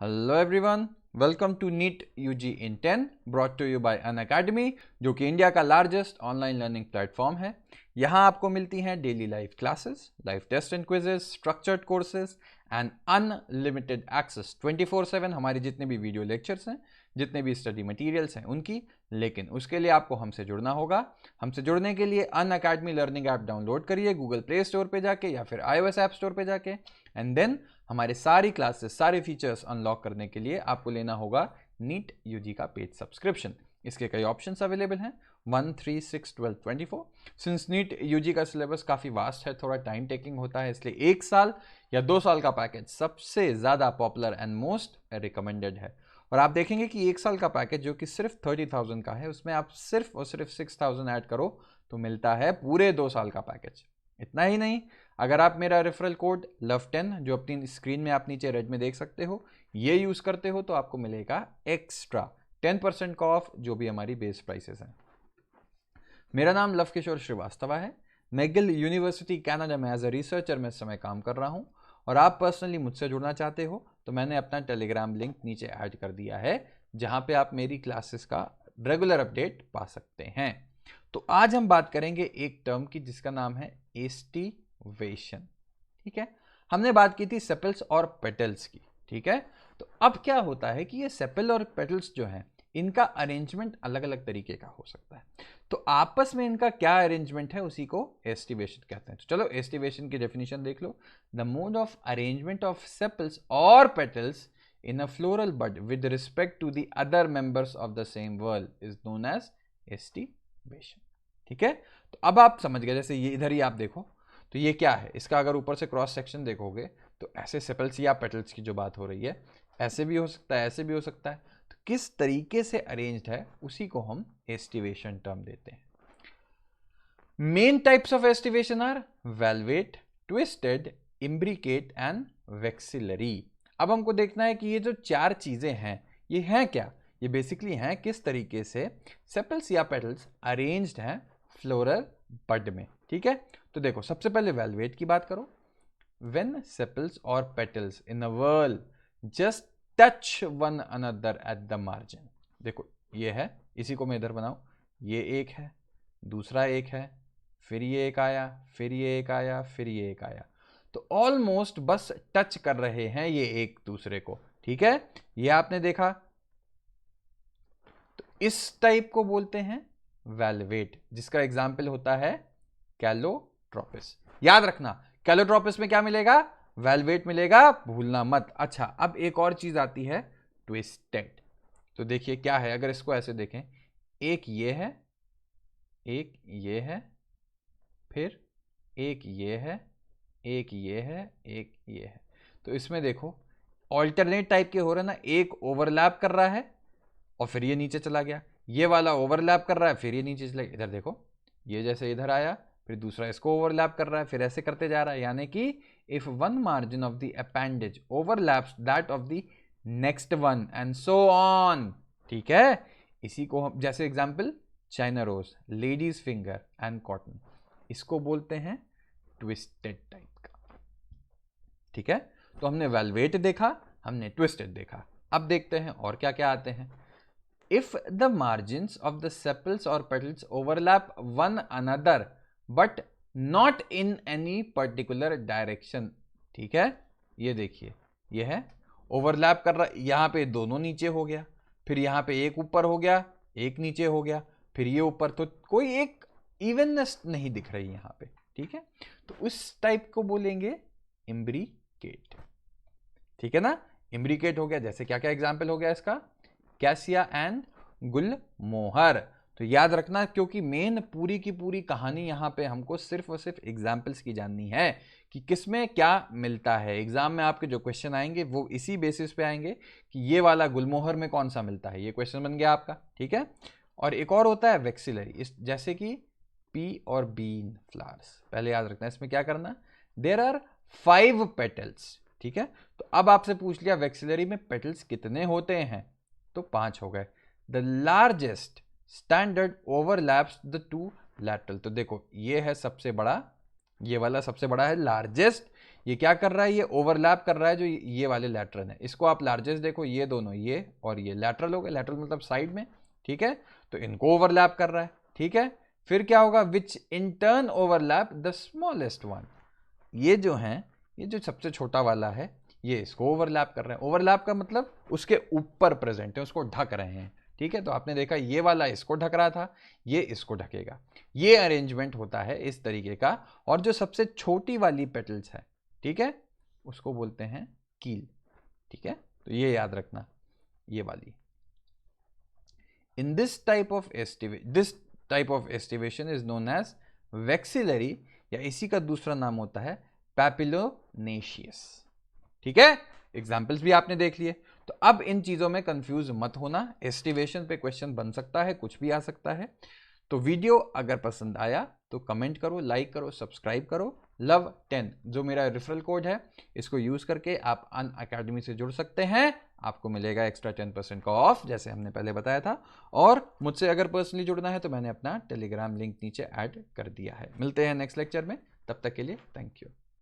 Hello everyone, welcome to NEET UG in 10 brought to you by Unacademy, जो कि India का largest online learning platform है। यहाँ आपको मिलती हैं daily live classes, live test and quizzes, structured courses and unlimited access 24/7 हमारे जितने भी वीडियो लेक्चर्स हैं, जितने भी स्टडी मटेरियल्स हैं उनकी। लेकिन उसके लिए आपको हमसे जुड़ना होगा। हमसे जुड़ने के लिए अनअकैडमी लर्निंग ऐप डाउनलोड करिए गूगल प्ले स्टोर पे जाके या फिर iOS ऐप स्टोर पे जाके, एंड देन हमारे सारी क्लासेस, सारे फीचर्स अनलॉक करने के लिए आपको लेना होगा नीट यूजी का पेड सब्सक्रिप्शन। इसके कई ऑप्शंस अवेलेबल हैं 1, 3, 6, 12, 24। सिंस नीट यूजी का सिलेबस काफ़ी वास्ट है, थोड़ा टाइम टेकिंग होता है, इसलिए 1 साल या 2 साल का पैकेज सबसे ज़्यादा पॉपुलर एंड मोस्ट रिकमेंडेड है। और आप देखेंगे कि 1 साल का पैकेज जो कि सिर्फ 30,000 का है, उसमें आप सिर्फ और सिर्फ 6,000 ऐड करो तो मिलता है पूरे 2 साल का पैकेज। इतना ही नहीं, अगर आप मेरा रेफरल कोड LOVE10 जो अपनी स्क्रीन में आप नीचे रेड में देख सकते हो, ये यूज़ करते हो तो आपको मिलेगा एक्स्ट्रा 10% का ऑफ जो भी हमारी बेस प्राइसेस हैं। मेरा नाम लव किशोर श्रीवास्तव है। मैगिल यूनिवर्सिटी कनाडा में एज अ रिसर्चर में इस समय काम कर रहा हूँ। और आप पर्सनली मुझसे जुड़ना चाहते हो तो मैंने अपना टेलीग्राम लिंक नीचे ऐड कर दिया है, जहाँ पे आप मेरी क्लासेस का रेगुलर अपडेट पा सकते हैं। तो आज हम बात करेंगे एक टर्म की जिसका नाम है एस्टिवेशन। ठीक है, हमने बात की थी सेपल्स और पेटल्स की। ठीक है, तो अब क्या होता है कि ये सेपल और पेटल्स जो हैं, इनका अरेंजमेंट अलग अलग तरीके का हो सकता है। तो आपस में इनका क्या अरेंजमेंट है उसी को एस्टिवेशन कहते हैं। तो चलो एस्टिवेशन की डेफिनेशन देख लो। The mode of arrangement of sepals और petals in a floral bud with respect to the other members of the same whorl is known as estivation। ठीक है, तो अब आप समझ गए। जैसे ये इधर ही आप देखो तो ये क्या है, इसका अगर ऊपर से क्रॉस सेक्शन देखोगे तो ऐसे सेपल्स या पेटल्स की जो बात हो रही है, ऐसे भी हो सकता है, ऐसे भी हो सकता है। तो किस तरीके से अरेंज्ड है उसी को हम एस्टिवेशन टर्म देते हैं। Main types of aestivation are valvate, twisted, imbricate and vexillary. अब हमको देखना है कि ये जो 4 चीजें हैं ये हैं क्या। ये बेसिकली हैं किस तरीके से सेपल्स या पेटल्स अरेंज्ड हैं फ्लोरल बड में। ठीक है, तो देखो सबसे पहले वेलवेट की बात करो। व्हेन सेपल्स और petals in a whorl just touch one another at the margin. देखो ये है, इसी को मैं इधर बनाऊं, ये एक है, दूसरा एक है, फिर ये एक आया, फिर ये एक आया, फिर ये एक आया। तो ऑलमोस्ट बस टच कर रहे हैं ये एक दूसरे को। ठीक है, ये आपने देखा। तो इस टाइप को बोलते हैं वेलवेट, जिसका एग्जाम्पल होता है कैलोट्रोपिस। याद रखना, कैलोट्रोपिस में क्या मिलेगा, वेलवेट मिलेगा, भूलना मत। अच्छा, अब एक और चीज आती है ट्विस्टेड। तो देखिए क्या है, अगर इसको ऐसे देखें, एक ये है, एक ये है, फिर एक ये है, एक ये है, एक ये है। तो इसमें देखो ऑल्टरनेट टाइप के हो रहे हैं ना, एक ओवरलैप कर रहा है और फिर ये नीचे चला गया, ये वाला ओवरलैप कर रहा है फिर ये नीचे चला गया। इधर देखो, ये जैसे इधर आया फिर दूसरा इसको ओवरलैप कर रहा है, फिर ऐसे करते जा रहा है। यानी कि if one margin of the appendage overlaps that of the next one and so on. ठीक है, इसी को हम जैसे example China rose, ladies finger and cotton, इसको बोलते हैं ट्विस्टेड टाइप का। ठीक है, तो हमने वेलवेट देखा, हमने ट्विस्टेड देखा। अब देखते हैं और क्या क्या आते हैं। If the margins of the sepals और petals overlap one another but not in any particular direction. ठीक है, ये देखिए, ये है ओवरलैप कर रहा, यहां पे दोनों नीचे हो गया, फिर यहां पे एक ऊपर हो गया, एक नीचे हो गया, फिर ये ऊपर, तो कोई एक इवननेस नहीं दिख रही यहां पे। ठीक है, तो उस टाइप को बोलेंगे इम्ब्रिकेट। ठीक है ना, इम्ब्रिकेट हो गया। जैसे क्या क्या एग्जाम्पल हो गया इसका, कैसिया एंड गुलमोहर। तो याद रखना, क्योंकि मेन पूरी की पूरी कहानी यहां पे हमको सिर्फ और सिर्फ एग्जाम्पल्स की जाननी है कि किसमें क्या मिलता है। एग्जाम में आपके जो क्वेश्चन आएंगे वो इसी बेसिस पे आएंगे कि ये वाला गुलमोहर में कौन सा मिलता है, ये क्वेश्चन बन गया आपका। ठीक है, और एक और होता है वेक्सिलरी, जैसे कि पी और बीन फ्लावर्स। पहले याद रखना इसमें क्या करना, देयर आर 5 पेटल्स। ठीक है, तो अब आपसे पूछ लिया वेक्सिलरी में पेटल्स कितने होते हैं, तो 5 हो गए। The largest standard overlaps the 2 lateral. तो देखो ये है सबसे बड़ा, ये वाला सबसे बड़ा है लार्जेस्ट, ये क्या कर रहा है, ये ओवरलैप कर रहा है जो ये वाले लैटरल है। इसको आप लार्जेस्ट देखो, ये दोनों, ये और ये लैटरल हो गए, लैटरल मतलब साइड में, ठीक है, तो इनको ओवरलैप कर रहा है, ठीक है। फिर क्या होगा, which in turn overlap the smallest one, ये जो है, ये जो सबसे छोटा वाला है, ये इसको ओवरलैप कर रहे हैं। ओवरलैप का मतलब उसके ऊपर प्रेजेंट है, उसको ढक रहे हैं, ठीक है। तो आपने देखा ये वाला इसको ढक रहा था, ये इसको ढकेगा। ये अरेंजमेंट होता है इस तरीके का। और जो सबसे छोटी वाली पेटल्स है, ठीक है, उसको बोलते हैं कील, ठीक है। तो ये याद रखना, ये वाली। In this type of aestivation is known as vexillary, या इसी का दूसरा नाम होता है पैपिलोनेशियस, ठीक है। एग्जाम्पल्स भी आपने देख लिए। तो अब इन चीजों में कंफ्यूज मत होना, एस्टिवेशन पे क्वेश्चन बन सकता है, कुछ भी आ सकता है। तो वीडियो अगर पसंद आया तो कमेंट करो, लाइक करो, सब्सक्राइब करो। LOVE10 जो मेरा रेफरल कोड है, इसको यूज करके आप अनअकैडमी से जुड़ सकते हैं। आपको मिलेगा एक्स्ट्रा 10% का ऑफ, जैसे हमने पहले बताया था। और मुझसे अगर पर्सनली जुड़ना है तो मैंने अपना टेलीग्राम लिंक नीचे ऐड कर दिया है। मिलते हैं नेक्स्ट लेक्चर में, तब तक के लिए थैंक यू।